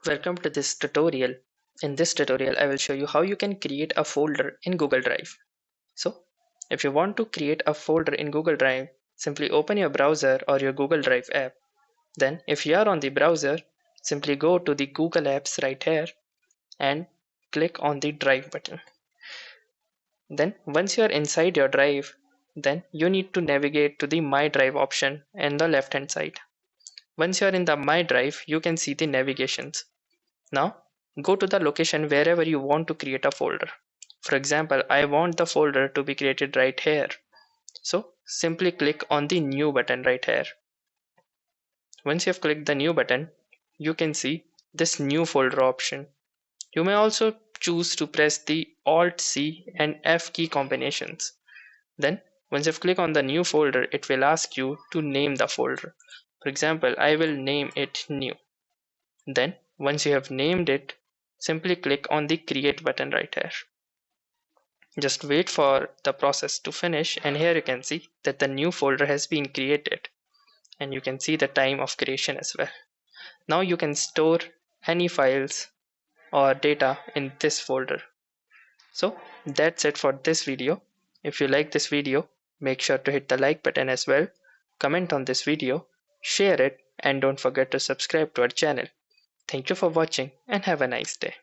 Welcome to this tutorial. In this tutorial, I will show you how you can create a folder in Google Drive. So, if you want to create a folder in Google Drive, simply open your browser or your Google Drive app. Then, if you are on the browser, simply go to the Google Apps right here and click on the Drive button. Then, once you are inside your drive, then you need to navigate to the My Drive option in the left hand side. Once you are in the My Drive, you can see the navigations. Now, go to the location wherever you want to create a folder. For example, I want the folder to be created right here. So simply click on the New button right here. Once you have clicked the New button, you can see this New folder option. You may also choose to press the Alt C and F key combinations. Then, once you click on the New folder, it will ask you to name the folder. For example, I will name it New. Then, once you have named it, simply click on the Create button right here. Just wait for the process to finish, and here you can see that the new folder has been created, and you can see the time of creation as well. Now you can store any files or data in this folder. So that's it for this video. If you like this video, make sure to hit the like button as well, comment on this video, share it, and don't forget to subscribe to our channel. Thank you for watching and have a nice day.